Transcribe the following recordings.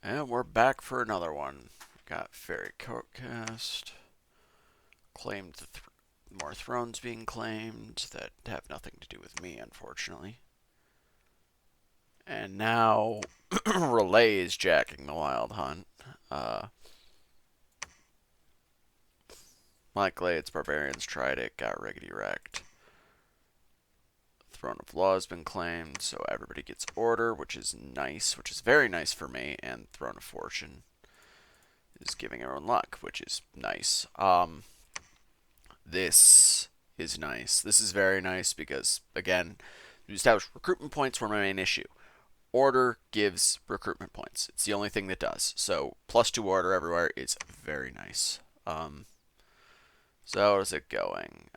And we're back for another one. Got Fairy Coatcast. Claimed more thrones being claimed that have nothing to do with me, unfortunately. And now Relay is jacking the Wild Hunt. Mike Glade's Barbarians tried it, got riggedy wrecked. Throne of Law has been claimed, so everybody gets order, which is nice, which is very nice for me, and Throne of Fortune is giving everyone luck, which is nice. This is nice. This is very nice because, again, you establish recruitment points were my main issue. Order gives recruitment points. It's the only thing that does. So +2 order everywhere is very nice. So how is it going?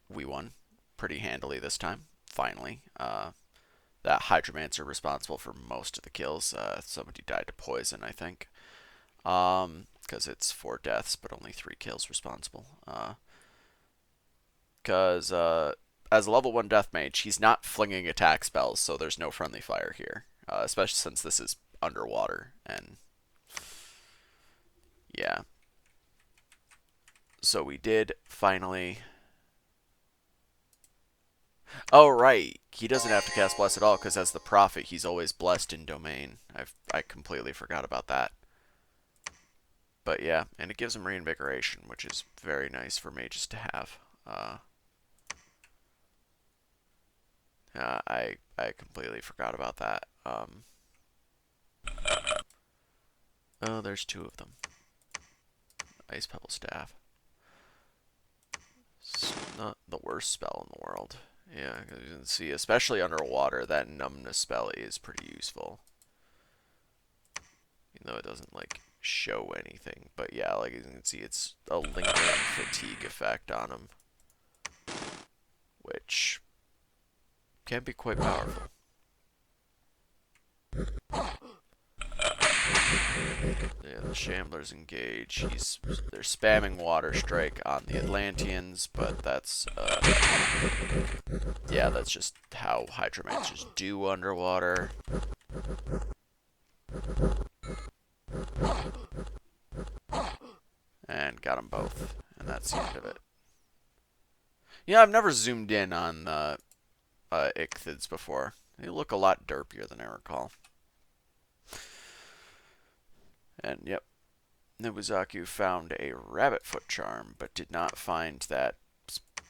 We won pretty handily this time. Finally. That Hydromancer responsible for most of the kills. Somebody died to poison, I think. Because it's 4 deaths, but only 3 kills responsible. Because as a level 1 death mage, he's not flinging attack spells, so there's no friendly fire here. Especially since this is underwater, and yeah. So we did finally... Oh, right. He doesn't have to cast Bless at all, because as the Prophet, he's always blessed in Domain. I completely forgot about that. But yeah, and it gives him Reinvigoration, which is very nice for mages to have. I completely forgot about that. Oh, there's 2 of them. Ice Pebble Staff. It's not the worst spell in the world. Yeah, you can see, especially underwater, that numbness spell is pretty useful. Even though it doesn't, like, show anything. But yeah, like you can see, it's a lingering fatigue effect on him. Which can be quite powerful. Yeah, the Shamblers engage. They're spamming Water Strike on the Atlanteans, but that's yeah, that's just how Hydromancers do underwater. And got them both, and that's the end of it. Yeah, I've never zoomed in on Ichthyds before. They look a lot derpier than I recall. And yep, Nobuzaku found a rabbit foot charm, but did not find that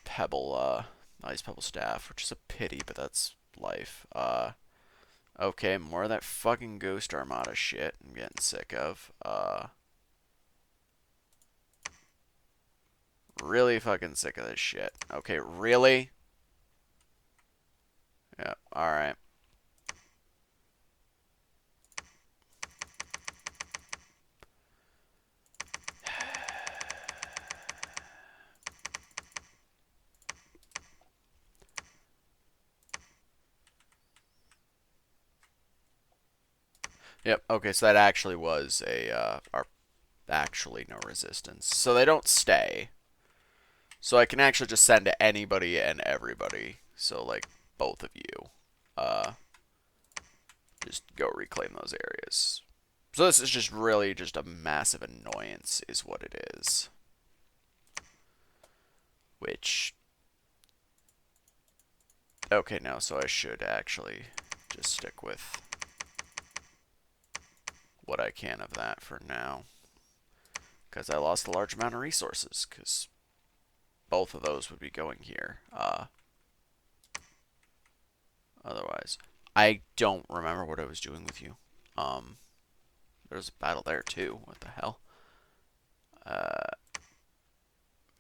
pebble, ice pebble staff, which is a pity, but that's life. Okay, more of that fucking Ghost Armada shit I'm getting sick of. Really fucking sick of this shit. Okay, really? Yeah, alright. Yep, okay, so that actually was actually no resistance. So they don't stay. So I can actually just send to anybody and everybody. So, like, both of you. Just go reclaim those areas. So this is just really just a massive annoyance is what it is. Which... Okay, no, so I should actually just stick with what I can of that for now. Because I lost a large amount of resources, because both of those would be going here. Otherwise. I don't remember what I was doing with you. There's a battle there too. What the hell?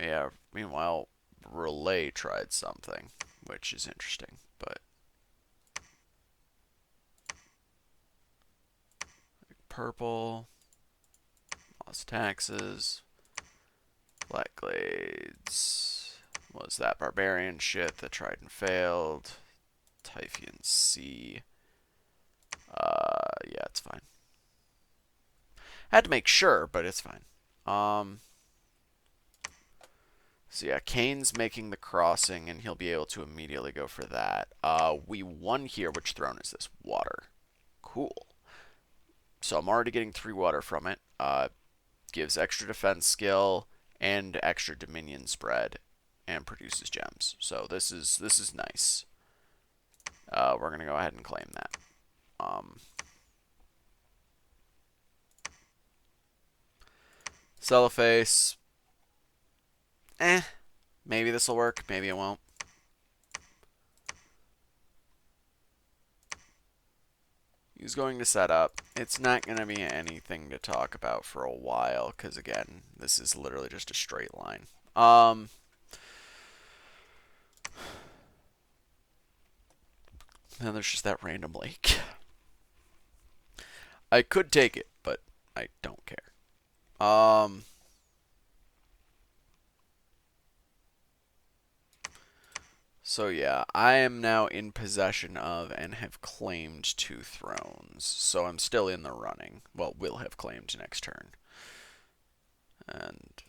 Yeah, meanwhile, Relay tried something, which is interesting, but... Purple. Lost taxes. Black Glades. Was that Barbarian shit that tried and failed? Typhoon C. Yeah, it's fine. Had to make sure, but it's fine. So yeah, Kane's making the crossing, and he'll be able to immediately go for that. We won here. Which throne is this? Water. Cool. So I'm already getting 3 water from it. Gives extra defense skill and extra dominion spread, and produces gems. So this is nice. We're gonna go ahead and claim that. Cellophase. Maybe this will work. Maybe it won't. He's going to set up. It's not going to be anything to talk about for a while, because again, this is literally just a straight line. Then there's just that random lake. I could take it, but I don't care. So yeah, I am now in possession of and have claimed 2 thrones. So I'm still in the running. Well, will have claimed next turn. And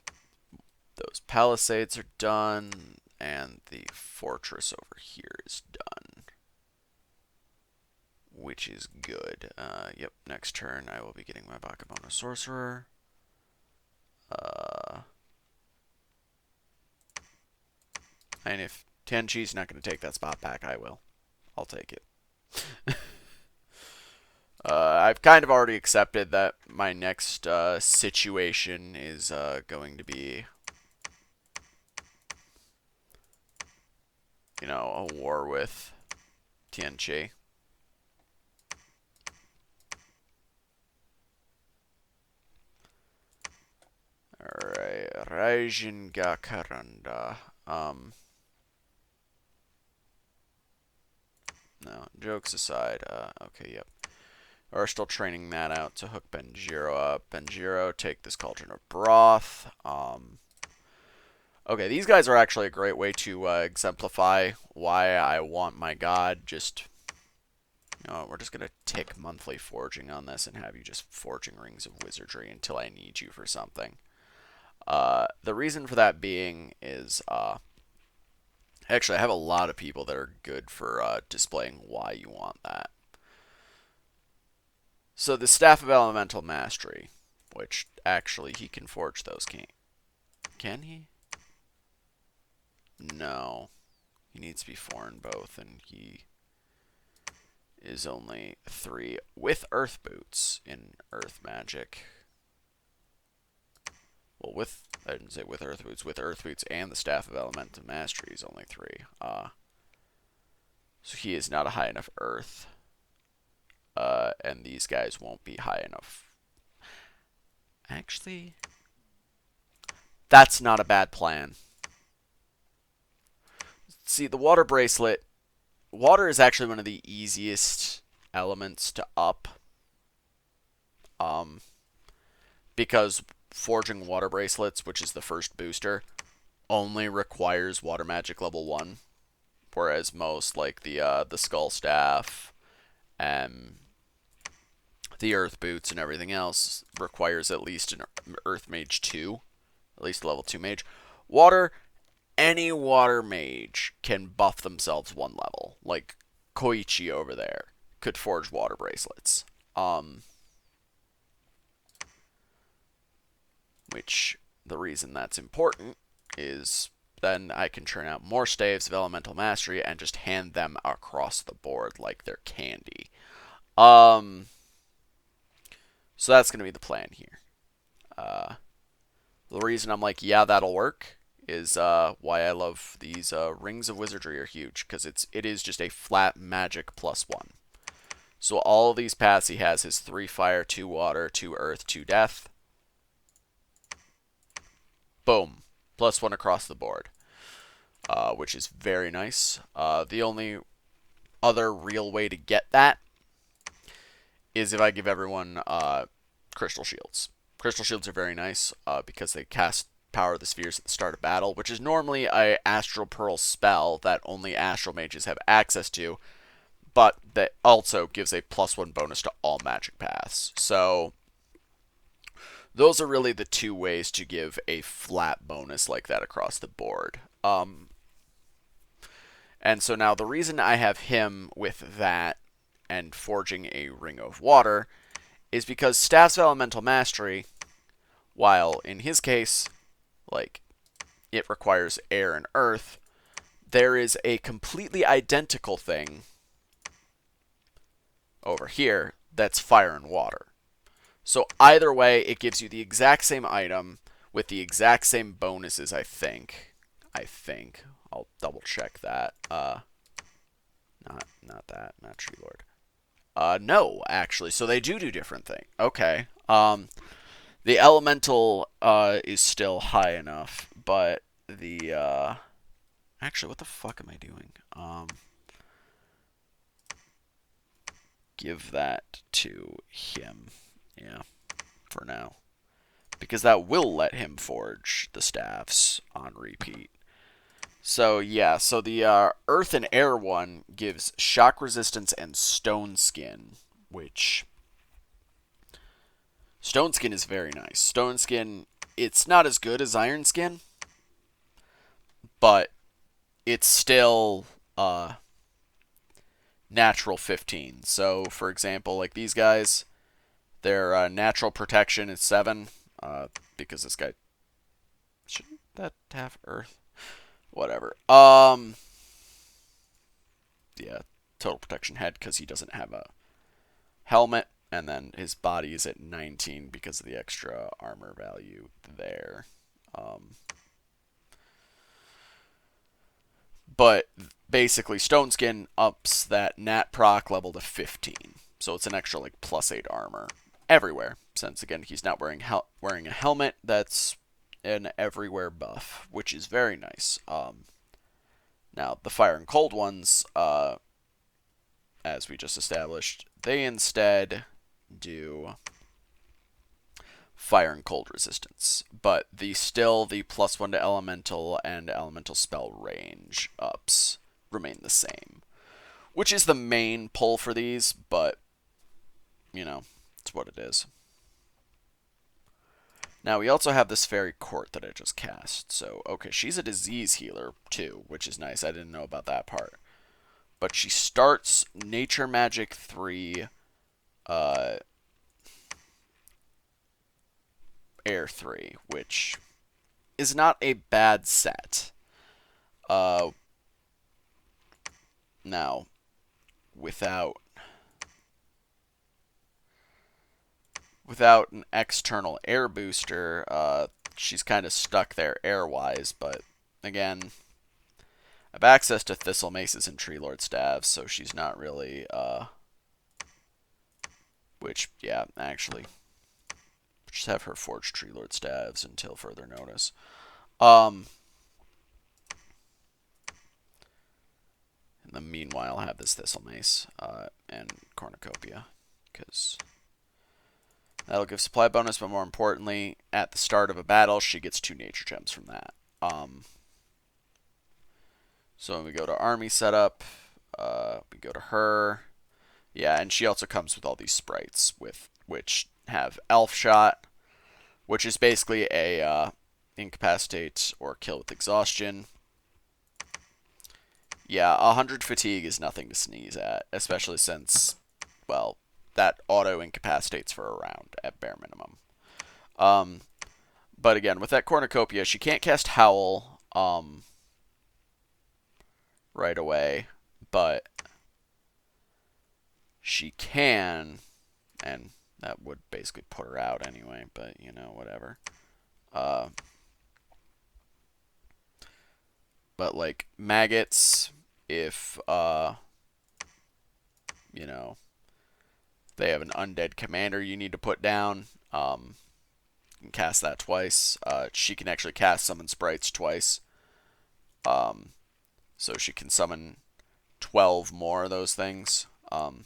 those palisades are done, and the fortress over here is done, which is good. Yep, next turn I will be getting my Bakemono Sorcerer. And if Tenchi's not going to take that spot back, I will. I'll take it. I've kind of already accepted that my next situation is going to be, you know, a war with Tianchi. Alright, Raijin Gakaranda. No, jokes aside, okay, yep. We're still training that out to hook Benjiro up. Benjiro, take this Cauldron of Broth. Okay, these guys are actually a great way to exemplify why I want my god. Just, you know, we're just going to tick monthly forging on this and have you just forging rings of wizardry until I need you for something. The reason for that being is, actually, I have a lot of people that are good for displaying why you want that. So the Staff of Elemental Mastery, which actually he can forge those, can he? No. He needs to be 4 in both, and he is only 3 with Earth Boots in Earth Magic. Well, I didn't say with Earth Boots and the Staff of Elemental Mastery is only 3. So he is not a high enough Earth. And these guys won't be high enough. Actually, that's not a bad plan. See, the water bracelet. Water is actually one of the easiest elements to up. Because forging water bracelets, which is the first booster, only requires water magic level 1. Whereas most, like the Skull Staff and the Earth Boots and everything else, requires at least an Earth Mage 2. At least level 2 mage. Water, any water mage can buff themselves 1 level. Like Koichi over there could forge water bracelets. Which, the reason that's important is then I can churn out more staves of elemental mastery and just hand them across the board like they're candy. So that's going to be the plan here. The reason I'm like, yeah, that'll work is why I love these rings of wizardry are huge, because it is just a flat magic +1. So all of these paths he has is 3 fire, 2 water, 2 earth, 2 death. Boom. +1 across the board. Which is very nice. The only other real way to get that is if I give everyone crystal shields. Crystal shields are very nice because they cast Power of the Spheres at the start of battle, which is normally a Astral Pearl spell that only Astral Mages have access to, but that also gives a +1 bonus to all magic paths. So those are really the 2 ways to give a flat bonus like that across the board. And so now the reason I have him with that and forging a Ring of Water is because Staff's Elemental Mastery, while in his case, like, it requires air and earth, there is a completely identical thing over here that's fire and water. So either way, it gives you the exact same item with the exact same bonuses, I think. I'll double check that. Not that, not Tree Lord. No, actually. So they do different things. Okay. The elemental is still high enough, but the actually, what the fuck am I doing? Give that to him. Yeah, for now. Because that will let him forge the staffs on repeat. So, yeah, so the Earth and Air one gives shock resistance and stone skin, which... Stone skin is very nice. Stone skin, it's not as good as iron skin, but it's still natural 15. So, for example, like these guys, their natural protection is 7, because this guy... Shouldn't that have Earth? Whatever. Yeah, total protection head because he doesn't have a helmet, and then his body is at 19 because of the extra armor value there. But basically, Stone Skin ups that nat proc level to 15, so it's an extra like +8 armor everywhere. Since again, he's not wearing a helmet that's an everywhere buff, which is very nice. Now the fire and cold ones, as we just established, they instead do fire and cold resistance, but the +1 to elemental and elemental spell range ups remain the same, which is the main pull for these, but you know, it's what it is. Now we also have this fairy court that I just cast, so okay, she's a disease healer too, which is nice. I didn't know about that part. But she starts Nature Magic 3, Air 3, which is not a bad set. Now, without an external air booster, she's kind of stuck there air-wise, but again, I have access to Thistle Maces and Tree Lord Staves, so she's not really, which, yeah, actually, just have her forge Tree Lord Staves until further notice. In the meanwhile, I have this Thistle Mace, and Cornucopia, because that'll give supply bonus, but more importantly, at the start of a battle, she gets 2 nature gems from that. So when we go to army setup, we go to her. Yeah, and she also comes with all these sprites, which have Elf Shot, which is basically a incapacitate or kill with exhaustion. Yeah, 100 fatigue is nothing to sneeze at, especially since, well, that auto incapacitates for a round at bare minimum. But again, with that Cornucopia, she can't cast Howl right away, but she can, and that would basically put her out anyway, but you know, whatever. But like maggots, if you know, they have an undead commander you need to put down, you can cast that twice. She can actually cast summon sprites twice. So she can summon 12 more of those things. The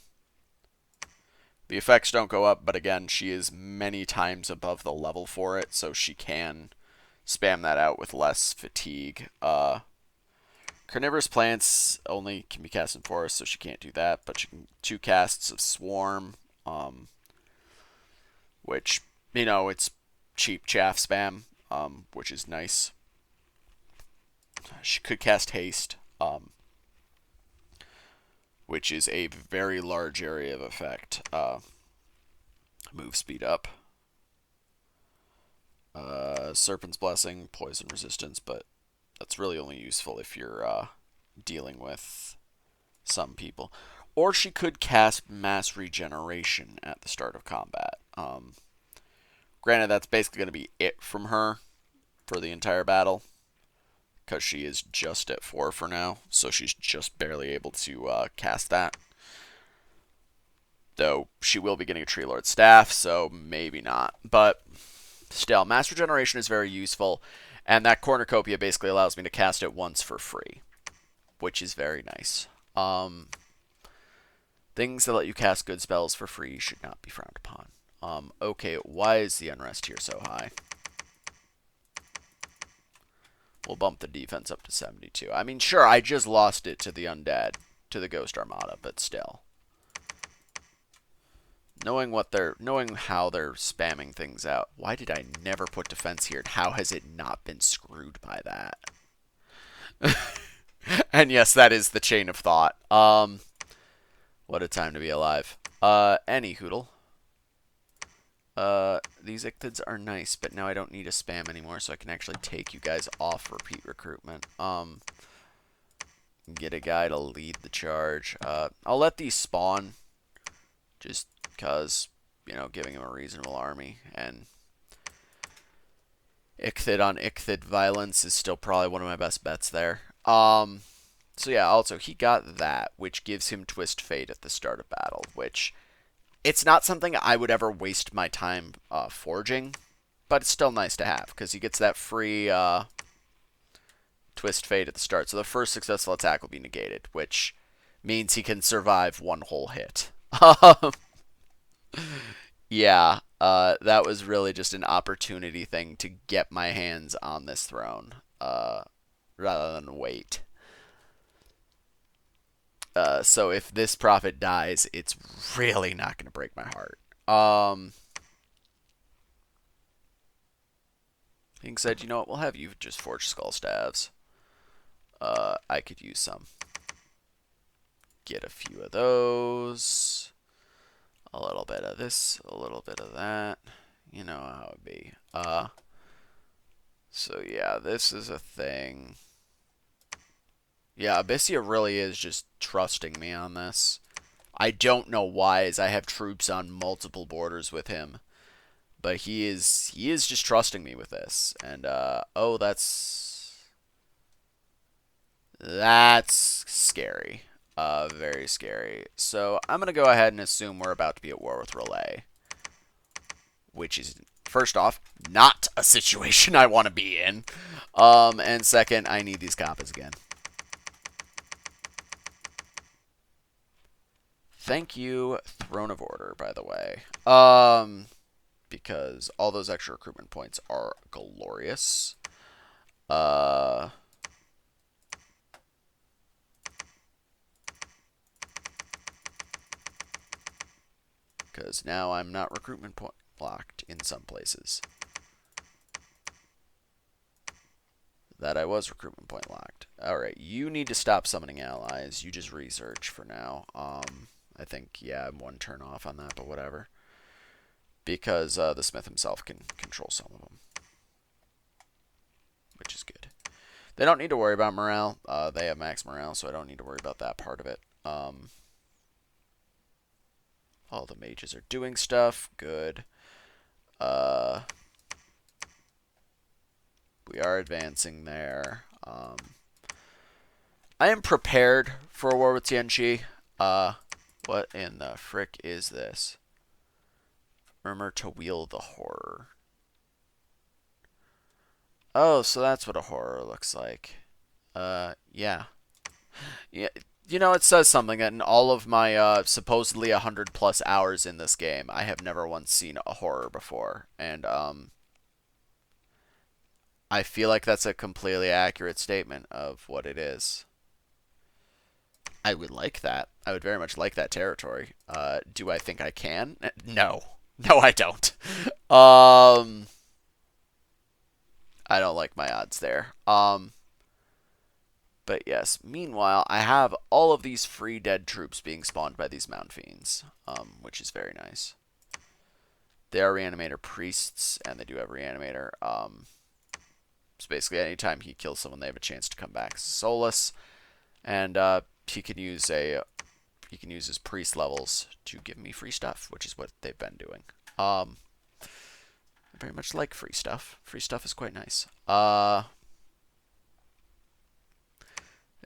effects don't go up, but again, she is many times above the level for it, so she can spam that out with less fatigue. Carnivorous plants only can be cast in forest, so she can't do that, but she can 2 casts of Swarm, which, you know, it's cheap chaff spam, which is nice. She could cast Haste, which is a very large area of effect. Move speed up. Serpent's Blessing, poison resistance, but that's really only useful if you're dealing with some people. Or she could cast Mass Regeneration at the start of combat. Granted, that's basically going to be it from her for the entire battle, because she is just at 4 for now, so she's just barely able to cast that. Though she will be getting a Tree Lord staff, so maybe not. But still, Mass Regeneration is very useful, and that Cornucopia basically allows me to cast it once for free, which is very nice. Things that let you cast good spells for free should not be frowned upon. Okay, why is the unrest here so high? We'll bump the defense up to 72. I mean, sure, I just lost it to the Undead, to the Ghost Armada, but still. Knowing how they're spamming things out. Why did I never put defense here? And how has it not been screwed by that? And yes, that is the chain of thought. What a time to be alive. Any hoodle. These Ichthids are nice, but now I don't need a spam anymore, so I can actually take you guys off repeat recruitment. Get a guy to lead the charge. I'll let these spawn, just because, you know, giving him a reasonable army, and Ichthid on Ichthid violence is still probably one of my best bets there. So yeah, also, he got that, which gives him Twist Fate at the start of battle, which, it's not something I would ever waste my time forging, but it's still nice to have, because he gets that free Twist Fate at the start. So the first successful attack will be negated, which means he can survive one whole hit. Yeah, that was really just an opportunity thing to get my hands on this throne, rather than wait. So if this prophet dies, it's really not going to break my heart. King said, you know what, we'll have you just forge skull staves. I could use some. Get a few of those. A little bit of this, a little bit of that. You know how it be. So yeah, this is a thing. Yeah, Abyssia really is just trusting me on this. I don't know why, as I have troops on multiple borders with him. But he is just trusting me with this. And, oh, that's scary. Very scary. So, I'm going to go ahead and assume we're about to be at war with Relay. Which is, first off, not a situation I want to be in. And second, I need these copies again. Thank you, Throne of Order, by the way. Because all those extra recruitment points are glorious. Because now I'm not recruitment point locked in some places. That I was recruitment point locked. Alright, you need to stop summoning allies. You just research for now. I think, yeah, I'm one turn off on that, but whatever. Because the Smith himself can control some of them. Which is good. They don't need to worry about morale. They have max morale, so I don't need to worry about that part of it. All the mages are doing stuff. Good. We are advancing there. I am prepared for a war with Tianchi. What in the frick is this? Murmur to wield the horror. Oh, so that's what a horror looks like. Yeah. Yeah, you know, it says something that in all of my supposedly 100+ hours in this game, I have never once seen a horror before. And, I feel like that's a completely accurate statement of what it is. I would like that. I would very much like that territory. Do I think I can? No. No, I don't. I don't like my odds there. But yes, meanwhile, I have all of these free dead troops being spawned by these Mound Fiends, which is very nice. They are Reanimator priests, and they do have Reanimator. So basically, anytime he kills someone, they have a chance to come back soulless, and he can use his priest levels to give me free stuff, which is what they've been doing. I very much like free stuff. Free stuff is quite nice. Have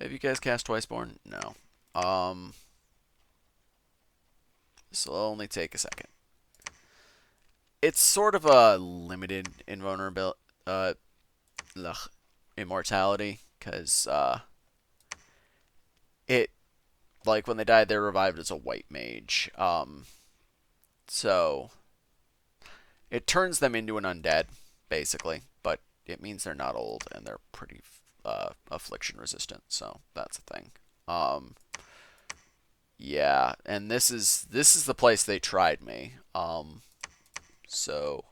you guys cast Twiceborn? No. This will only take a second. It's sort of a limited invulnerability, immortality, because it, like when they died, they're revived as a white mage. So it turns them into an undead, basically, but it means they're not old and they're pretty affliction resistant. So that's a thing. Yeah, and this is the place they tried me. So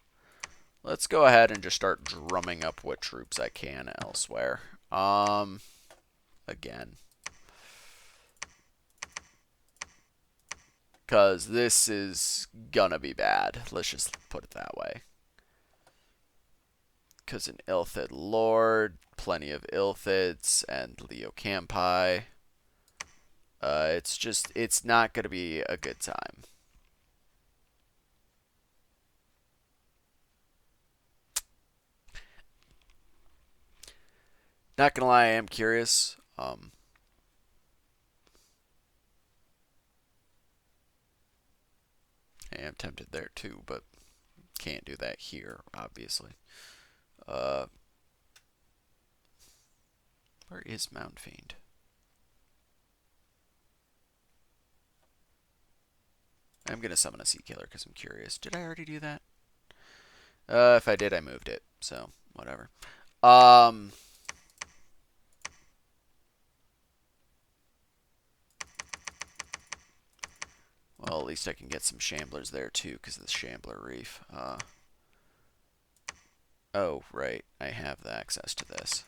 let's go ahead and just start drumming up what troops I can elsewhere. Again, because this is gonna be bad. Let's just put it that way. Because an Illithid Lord, plenty of Illithids, and Leo Campi. It's not gonna be a good time. Not gonna lie, I am curious. I am tempted there too, but can't do that here, obviously. Where is Mound Fiend? I'm gonna summon a Sea Killer because I'm curious. Did I already do that? If I did, I moved it, so whatever. Well, at least I can get some Shamblers there too, because of the Shambler Reef. Oh, right. I have the access to this.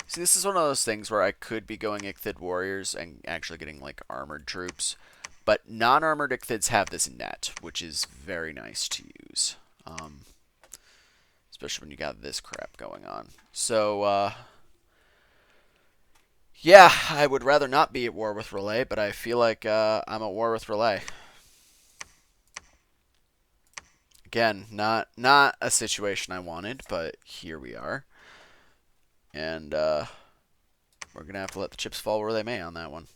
See, this is one of those things where I could be going Ichthid Warriors and actually getting, like, armored troops. But non-armored Ichthids have this net, which is very nice to use. Especially when you got this crap going on. So, yeah, I would rather not be at war with Relay, but I feel like I'm at war with Relay. Again, not a situation I wanted, but here we are. And we're going to have to let the chips fall where they may on that one.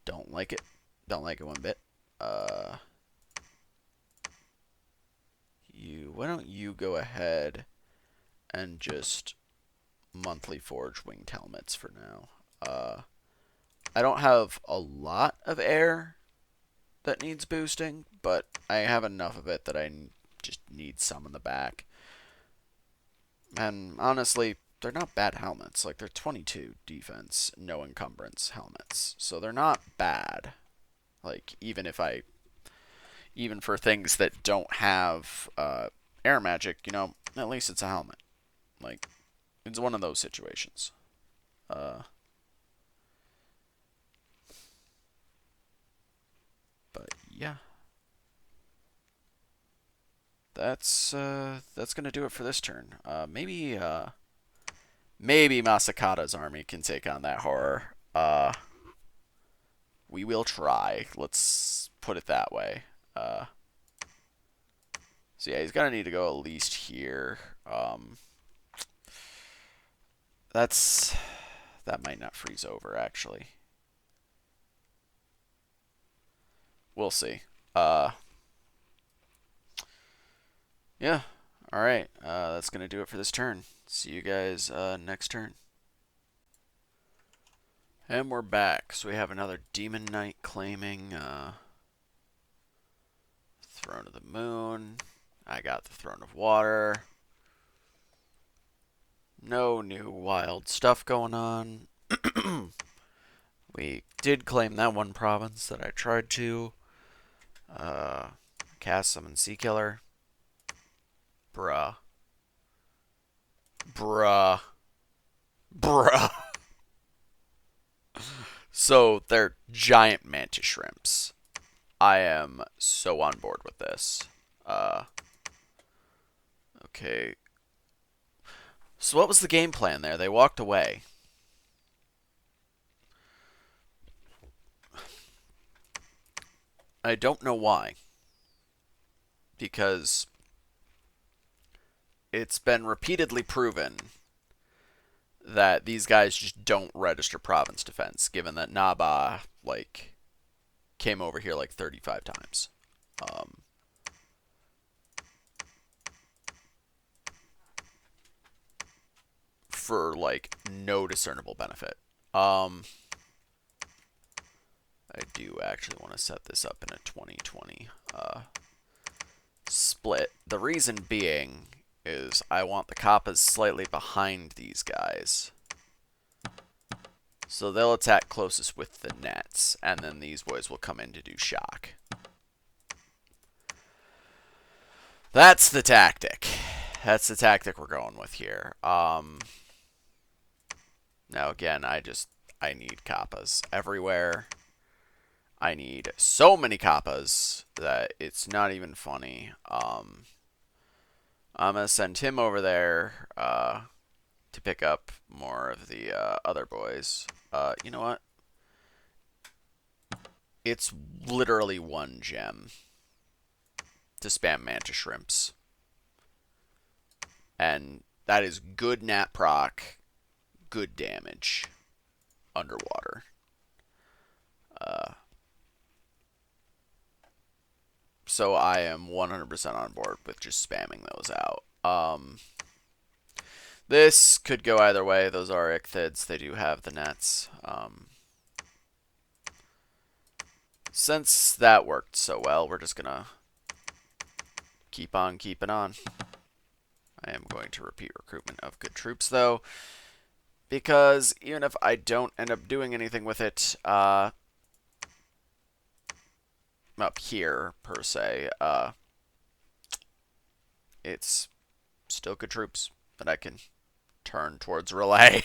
Don't like it. Don't like it one bit. Why don't you go ahead and just monthly forge winged helmets for now. I don't have a lot of air that needs boosting, but I have enough of it that I just need some in the back. And honestly, they're not bad helmets. Like, they're 22 defense, no encumbrance helmets. So they're not bad. Like, even for things that don't have air magic, you know, at least it's a helmet. Like, it's one of those situations. But yeah, that's gonna do it for this turn. Maybe Masakata's army can take on that horror. We will try. Let's put it that way. So yeah, he's gonna need to go at least here. That might not freeze over, actually. We'll see. Yeah. Alright. That's gonna do it for this turn. See you guys next turn. And we're back. So we have another Demon Knight claiming Throne of the Moon. I got the Throne of Water. No new wild stuff going on. We did claim that one province that I tried to. Cast Summon Sea Killer. Bruh. So they're giant mantis shrimps. I am so on board with this. Okay. So what was the game plan there? They walked away. I don't know why. Because it's been repeatedly proven that these guys just don't register province defense, given that Naba, like, came over here like 35 times. For, like, no discernible benefit. I do actually want to set this up in a 2020 split. The reason being is I want the Kappas slightly behind these guys. So they'll attack closest with the nets, and then these boys will come in to do shock. That's the tactic. That's the tactic we're going with here. Now again, I need Kappas everywhere. I need so many Kappas that it's not even funny. I'm gonna send him over there to pick up more of the other boys. You know what? It's literally 1 gem to spam Manta Shrimps. And that is good nat proc, good damage underwater. So I am 100% on board with just spamming those out. This could go either way. Those are ichthyds. They do have the nets. Since that worked so well, we're just going to keep on keeping on. I am going to repeat recruitment of good troops, though, because even if I don't end up doing anything with it up here, per se, it's still good troops that I can turn towards relay.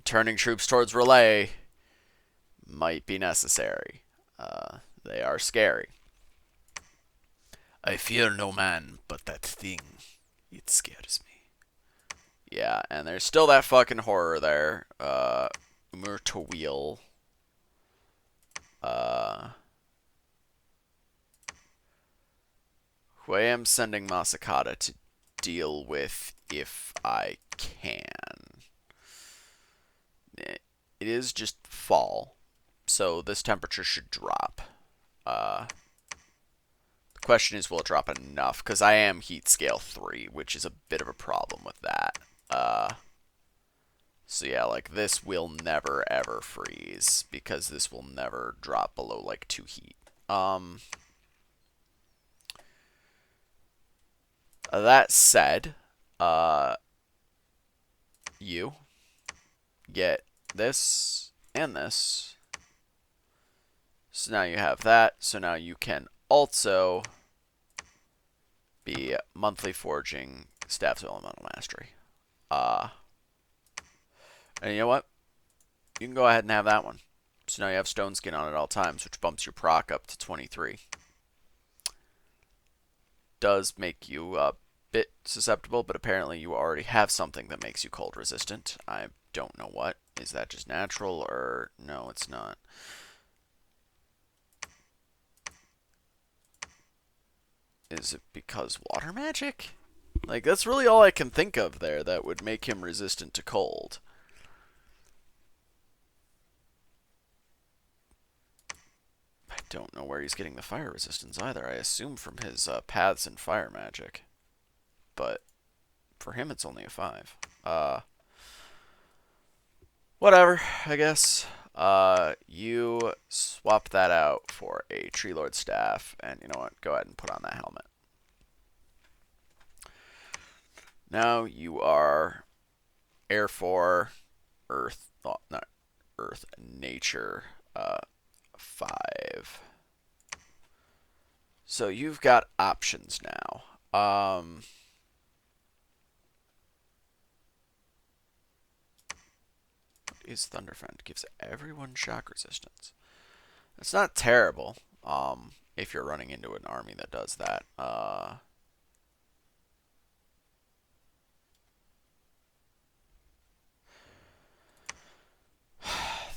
Turning troops towards relay might be necessary. They are scary. I fear no man, but that thing, it scares me. Yeah, and there's still that fucking horror there. Murtawheel. Who I am sending Masakata to deal with if I can. It is just fall, so this temperature should drop. The question is, will it drop enough? Because I am heat scale 3, which is a bit of a problem with that. So yeah, like, this will never ever freeze, because this will never drop below, like, 2 heat. That said, you get this and this. So now you have that. So now you can also be monthly forging Staffs of Elemental Mastery. And you know what? You can go ahead and have that one. So now you have Stone Skin on at all times, which bumps your proc up to 23. Does make you a bit susceptible, but apparently you already have something that makes you cold resistant. I don't know what. Is that just natural, or no, it's not. Is it because water magic? Like, that's really all I can think of there that would make him resistant to cold. I don't know where he's getting the fire resistance either. I assume from his paths and fire magic. But for him, it's only a 5. Whatever, I guess. You swap that out for a Tree Lord staff, and you know what? Go ahead and put on that helmet. Now you are Air 4, Earth, oh, not Earth, Nature 5. So you've got options now. What is Thunderfend? Gives everyone shock resistance. It's not terrible. If you're running into an army that does that.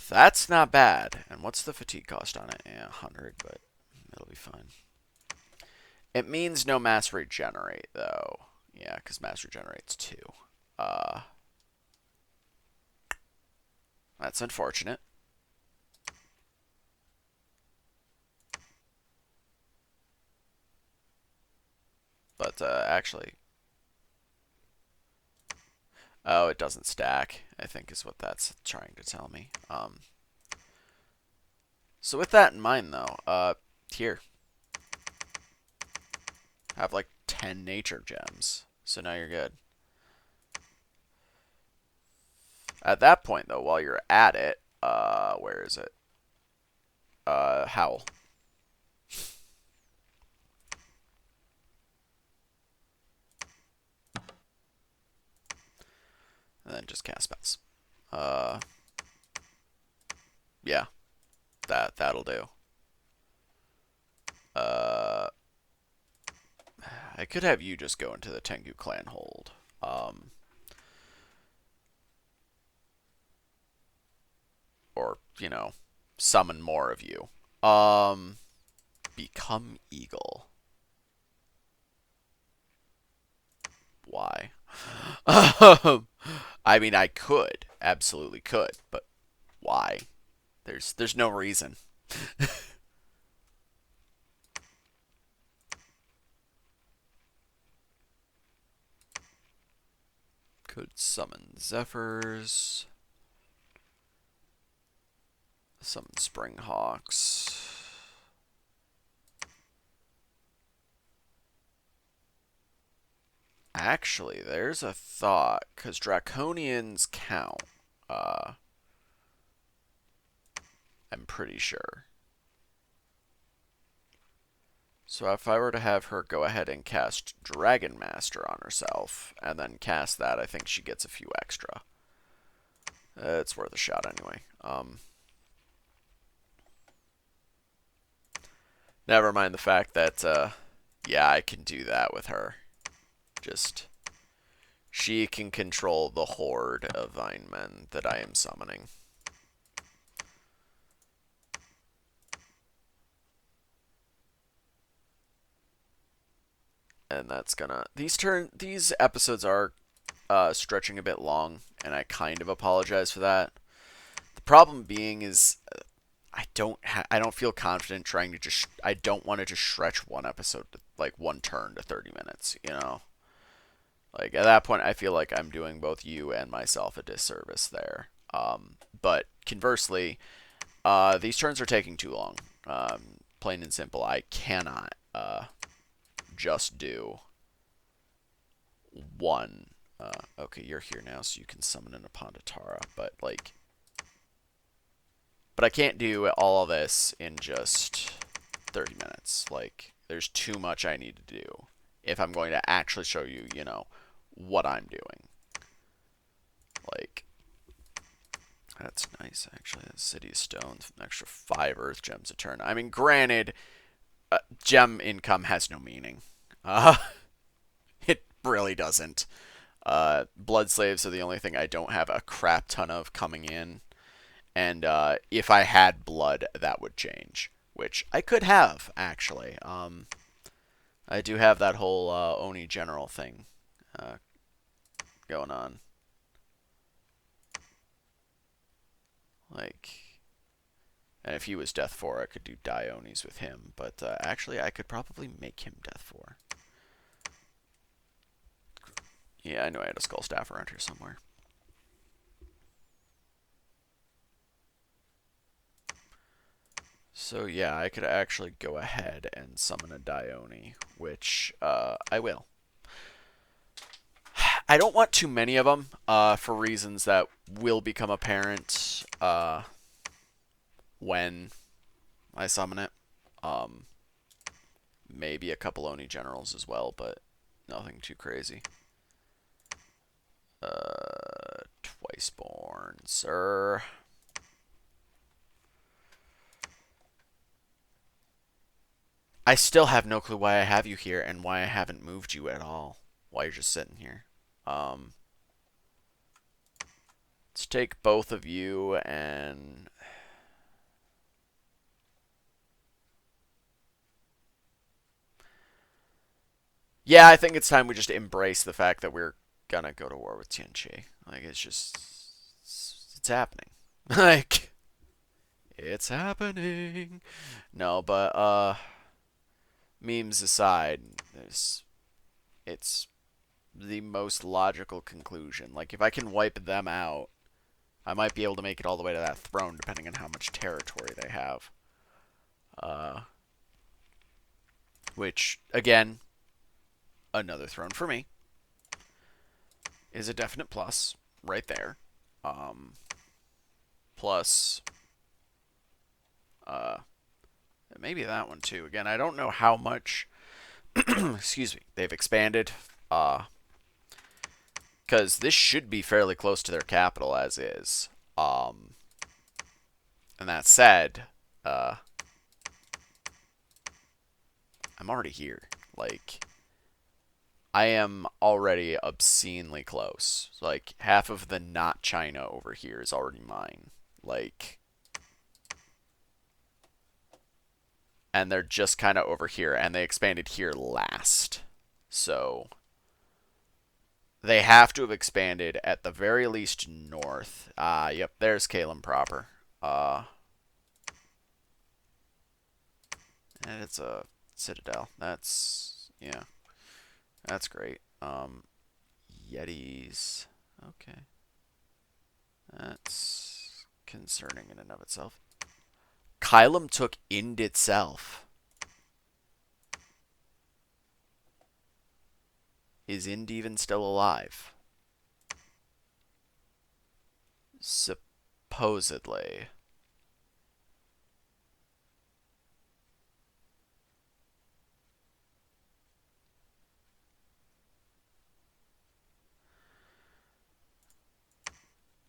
That's not bad. And what's the fatigue cost on it? Yeah, 100, but it'll be fine. It means no mass regenerate, though. Yeah, because mass regenerates 2. That's unfortunate. But, actually... Oh, it doesn't stack, I think is what that's trying to tell me. So with that in mind, though, here. Have like 10 nature gems. So now you're good. At that point, though, while you're at it, where is it? Howl. And then just cast spells. Yeah, that'll do. I could have you just go into the Tengu clan hold. Or, you know, summon more of you. Become eagle. Why? I mean, I could, absolutely could, but why? There's no reason. Could summon Zephyrs. Summon Springhawks. Actually, there's a thought, because Draconians count. I'm pretty sure. So if I were to have her go ahead and cast Dragon Master on herself, and then cast that, I think she gets a few extra. It's worth a shot anyway. Never mind the fact that, yeah, I can do that with her. Just, she can control the horde of Vinemen that I am summoning. And that's gonna... These episodes are stretching a bit long, and I kind of apologize for that. The problem being is I don't feel confident trying to just... I don't want to just stretch one episode, to, like one turn to 30 minutes, you know? Like, at that point, I feel like I'm doing both you and myself a disservice there. But conversely, these turns are taking too long. Plain and simple, I cannot just do one. Okay, you're here now, so you can summon in a Pandatara, but like, but I can't do all of this in just 30 minutes. Like, there's too much I need to do if I'm going to actually show you, you know, what I'm doing. Like, that's nice, actually. The City of Stones, an extra 5 Earth Gems a turn. I mean, granted, gem income has no meaning. It really doesn't. Blood Slaves are the only thing I don't have a crap ton of coming in. And if I had blood, that would change. Which I could have, actually. I do have that whole Oni General thing going on. Like, and if he was Death 4, I could do Dionis with him. But actually, I could probably make him Death 4. Yeah, I know I had a Skull Staff around here somewhere. So yeah, I could actually go ahead and summon a Dione, which I will. I don't want too many of them for reasons that will become apparent when I summon it. Maybe a couple Oni Generals as well, but nothing too crazy. Iceborne, sir. I still have no clue why I have you here and why I haven't moved you at all. Why you're just sitting here. Let's take both of you and... Yeah, I think it's time we just embrace the fact that we're gonna go to war with Tianchi. Like, it's just... It's happening. Like... It's happening. No, but, memes aside, it's the most logical conclusion. Like, if I can wipe them out, I might be able to make it all the way to that throne, depending on how much territory they have. Which, again, another throne for me is a definite plus right there. Plus, maybe that one too. Again, I don't know how much, excuse me, they've expanded. Because this should be fairly close to their capital as is. And that said, I'm already here. Like, I am already obscenely close. Like, half of the not China over here is already mine. Like, and they're just kind of over here, and they expanded here last. So, they have to have expanded at the very least north. Yep, there's Kalem proper. And it's a citadel. That's, yeah, that's great. Yetis. Okay. That's concerning in and of itself. Kylum took Ind itself. Is Ind even still alive? Supposedly.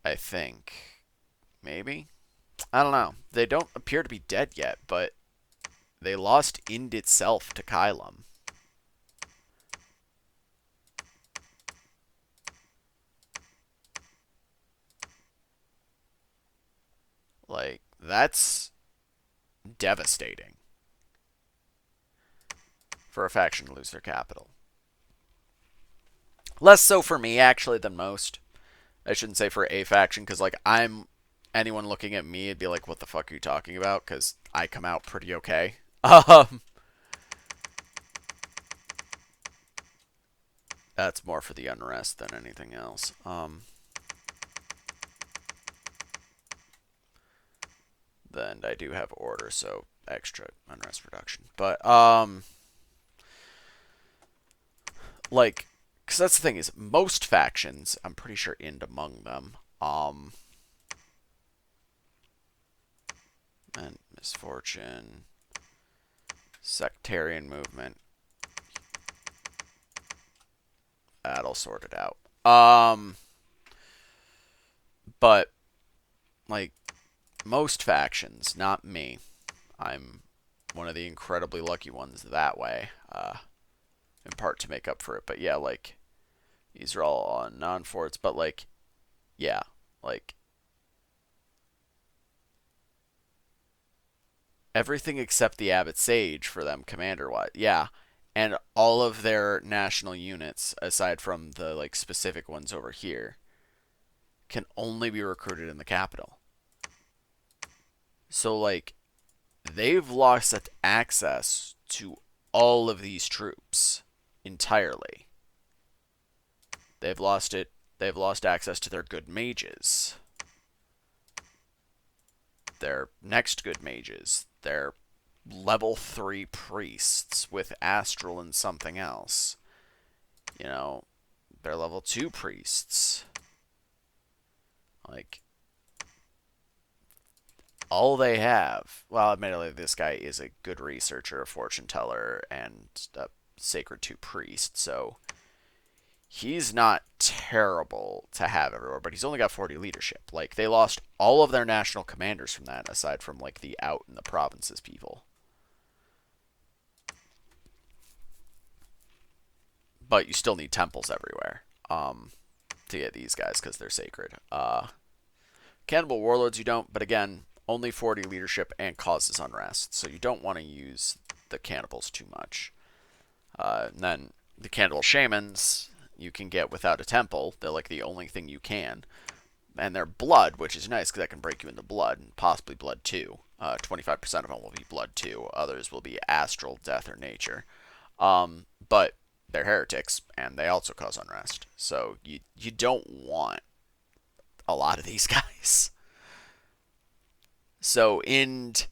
I think. Maybe? I don't know. They don't appear to be dead yet, but they lost Ind itself to Kylum. Like, that's devastating for a faction to lose their capital. Less so for me, actually, than most. I shouldn't say for a faction, because, like, anyone looking at me would be like, what the fuck are you talking about? Because I come out pretty okay. That's more for the unrest than anything else. Then I do have order, so extra unrest reduction. But, like, because that's the thing is, most factions, I'm pretty sure Ind among them, and misfortune, sectarian movement, that'll sort it out. But, like, most factions, not me, I'm one of the incredibly lucky ones that way, in part to make up for it. But yeah, like, these are all on non-forts, but like, yeah, like, everything except the Abbot Sage for them commander-wise. Yeah, and all of their national units, aside from the like specific ones over here, can only be recruited in the capital. So like, they've lost access to all of these troops entirely. They've lost it. They've lost access to their good mages. Their next good mages. Their level 3 priests with astral and something else. You know, their level 2 priests. Like, all they have, well, admittedly, this guy is a good researcher, a fortune teller, and a Sacred 2 priest, so He's not terrible to have everywhere, but he's only got 40 leadership. Like, they lost all of their national commanders from that, aside from, like, the out in the provinces people. But you still need temples everywhere to get these guys because they're sacred. Cannibal warlords you don't, but again, only 40 leadership and causes unrest, so you don't want to use the cannibals too much. And then the cannibal shamans you can get without a temple. They're like the only thing you can. And they're blood, which is nice because that can break you into blood, and possibly blood 2. 25% of them will be blood 2. Others will be astral, death, or nature. But they're heretics, and they also cause unrest. So you don't want a lot of these guys. So if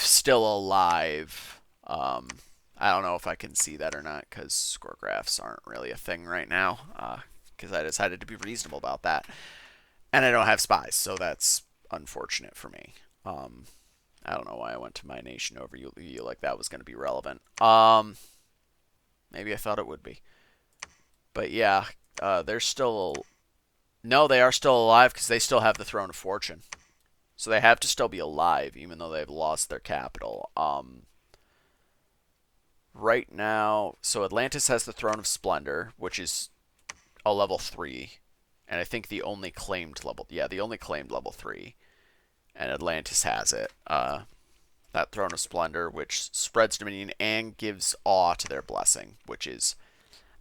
still alive, I don't know if I can see that or not because score graphs aren't really a thing right now. Because I decided to be reasonable about that, and I don't have spies, so that's unfortunate for me. I don't know why I went to my nation overview like that was going to be relevant. Maybe I thought it would be, but yeah, they're still no, they are still alive because they still have the Throne of Fortune. So they have to still be alive, even though they've lost their capital. Right now, so Atlantis has the Throne of Splendor, which is a level 3. And I think the only claimed level... Yeah, the only claimed level 3. And Atlantis has it. That Throne of Splendor, which spreads dominion and gives awe to their blessing, which is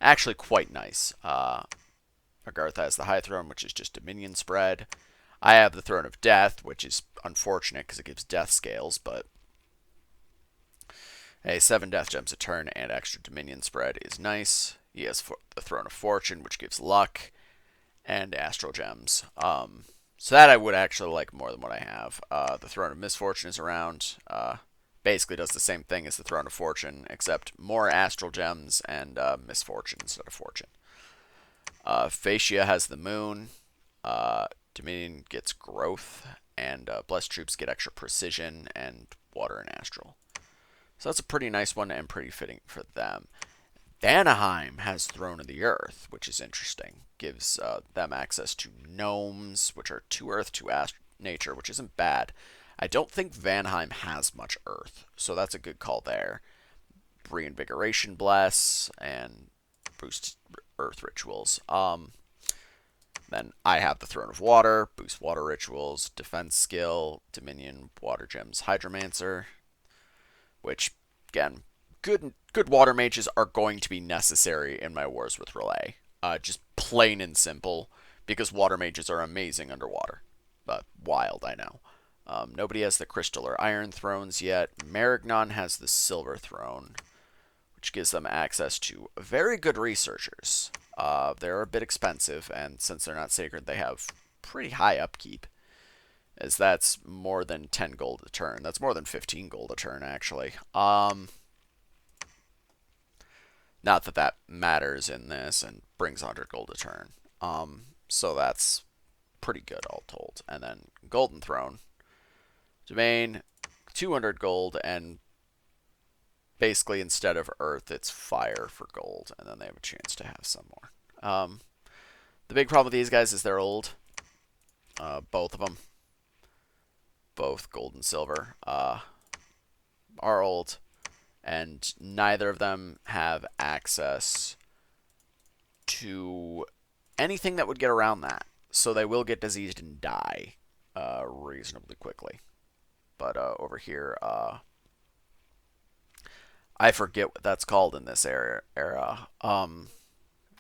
actually quite nice. Agartha has the High Throne, which is just dominion spread. I have the Throne of Death, which is unfortunate because it gives death scales, but hey, 7 death gems a turn and extra dominion spread is nice. He has the Throne of Fortune, which gives luck and astral gems. So that I would actually like more than what I have. The Throne of Misfortune is around. Basically does the same thing as the Throne of Fortune, except more astral gems and misfortune instead of fortune. Phaeacia has the Moon. Dominion gets growth, and Blessed Troops get extra precision and water and astral. So that's a pretty nice one and pretty fitting for them. Vanaheim has Throne of the Earth, which is interesting. Gives them access to gnomes, which are 2 earth, 2 nature, which isn't bad. I don't think Vanaheim has much earth, so that's a good call there. Reinvigoration bless and boost earth rituals. Then I have the Throne of Water, boost water rituals, defense skill, dominion, water gems, hydromancer, which again, good water mages are going to be necessary in my wars with Relay. Just plain and simple, because water mages are amazing underwater. But wild, I know. Nobody has the crystal or iron thrones yet. Marignon has the silver throne, which gives them access to very good researchers. They're a bit expensive, and since they're not sacred, they have pretty high upkeep, as that's more than 10 gold a turn. That's more than 15 gold a turn, actually. Not that that matters in this, and brings 100 gold a turn. So that's pretty good, all told. And then Golden Throne. Domain, 200 gold, and basically instead of earth, it's fire for gold. And then they have a chance to have some more. The big problem with these guys is they're old. Both of them. Both gold and silver are old. And neither of them have access to anything that would get around that. So they will get diseased and die reasonably quickly. But over here, I forget what that's called in this era.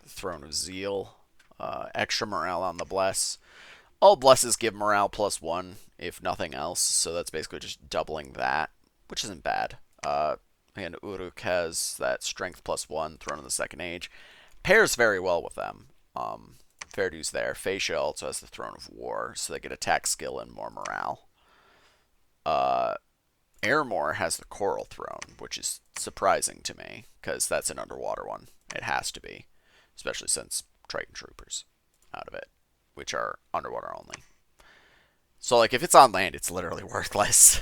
Throne of Zeal. Extra morale on the bless. All blesses give morale +1, if nothing else. So that's basically just doubling that, which isn't bad. And Uruk has that strength +1, Throne of the Second Age. Pairs very well with them. Fair dues there. Phaeacia also has the Throne of War, so they get attack skill and more morale. Airmore has the Coral Throne, which is surprising to me, because that's an underwater one. It has to be, especially since Triton Troopers out of it, which are underwater only. So, like, if it's on land, it's literally worthless.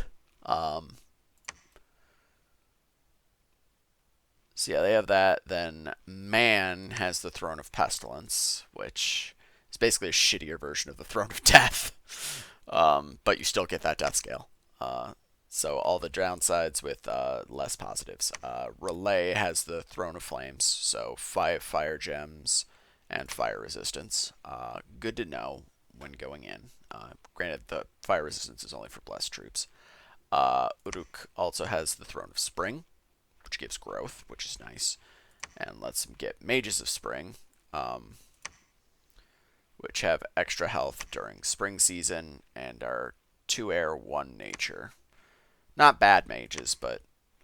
So So yeah, they have that. Then Man has the Throne of Pestilence, which is basically a shittier version of the Throne of Death. But you still get that death scale. So all the downsides with less positives. Relay has the Throne of Flames, so 5 fire gems and fire resistance. Good to know when going in. Granted, the fire resistance is only for blessed troops. Uruk also has the Throne of Spring, which gives growth, which is nice, and lets them get Mages of Spring, which have extra health during spring season and are 2 air, 1 nature. Not bad mages, but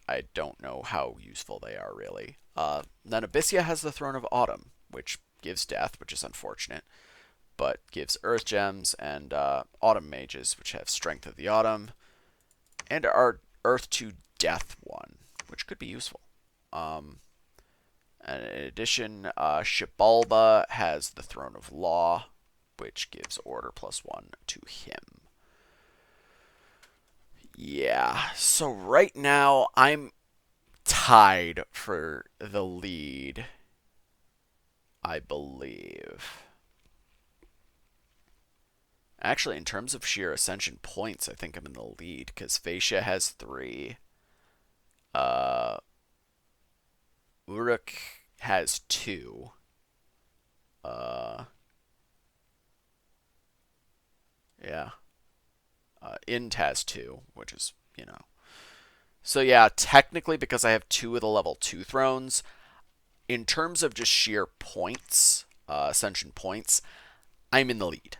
I don't know how useful they are really. Then Abyssia has the Throne of Autumn, which gives death, which is unfortunate, but gives Earth Gems and Autumn Mages, which have Strength of the Autumn, and are Earth to Death 1, which could be useful. And in addition, Shibalba has the Throne of Law, which gives Order +1 to him. Yeah, so right now I'm tied for the lead, I believe. Actually, in terms of sheer Ascension points, I think I'm in the lead, because Phaecia has 3. Uruk has 2. Yeah. Int has 2, which is, So yeah, technically, because I have 2 of the level 2 thrones, in terms of just sheer points, Ascension points, I'm in the lead,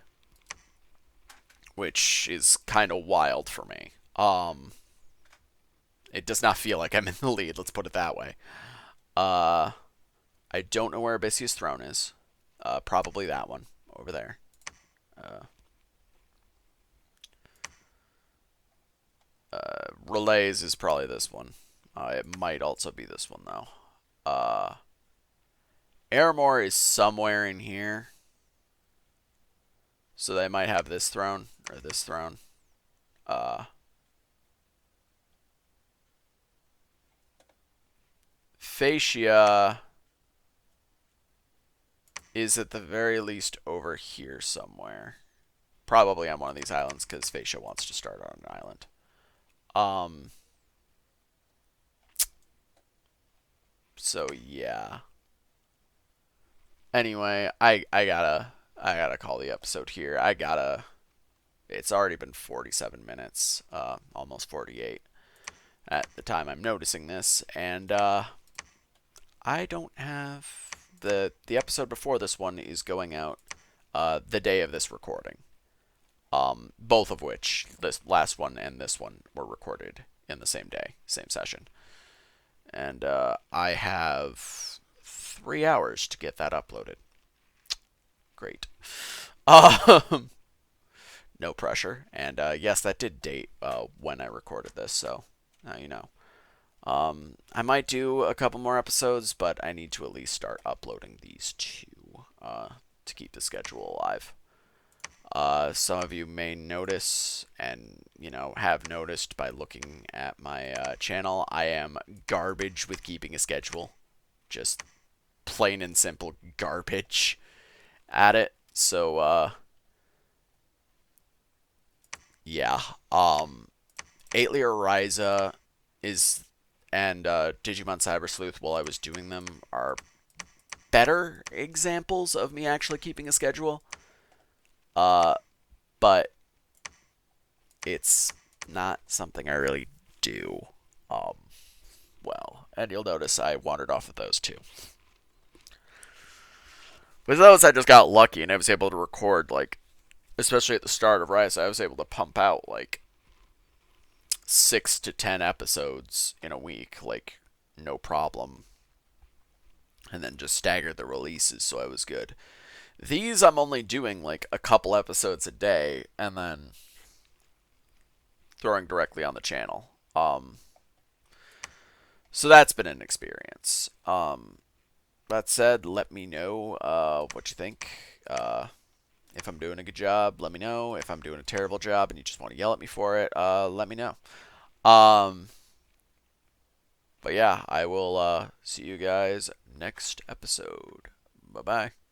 which is kind of wild for me. It does not feel like I'm in the lead, let's put it that way. I don't know where Abyssia's throne is. Probably that one over there. Relays is probably this one. It might also be this one, though. Airmore is somewhere in here. So they might have this throne, or this throne. Phaecia is at the very least over here somewhere. Probably on one of these islands, because Phaecia wants to start on an island. So yeah. Anyway, I gotta call the episode here. It's already been 47 minutes, almost 48 at the time I'm noticing this, and I don't have the episode before this one is going out the day of this recording. Both of which, this last one and this one, were recorded in the same day, same session. And I have 3 hours to get that uploaded. Great. No pressure. And yes, that did date when I recorded this, so now you know. I might do a couple more episodes, but I need to at least start uploading these 2 to keep the schedule alive. Some of you may notice, and have noticed by looking at my channel, I am garbage with keeping a schedule. Just plain and simple garbage at it. So, yeah. Aether Ryza is and Digimon Cyber Sleuth, while I was doing them, are better examples of me actually keeping a schedule. But it's not something I really do well. And you'll notice I wandered off of those too. With those, I just got lucky and I was able to record, especially at the start of Rise, I was able to pump out 6 to 10 episodes in a week, no problem. And then just staggered the releases, so I was good. These I'm only doing a couple episodes a day and then throwing directly on the channel. So that's been an experience. That said, let me know what you think. If I'm doing a good job, let me know. If I'm doing a terrible job and you just want to yell at me for it, let me know. But yeah, I will see you guys next episode. Bye bye.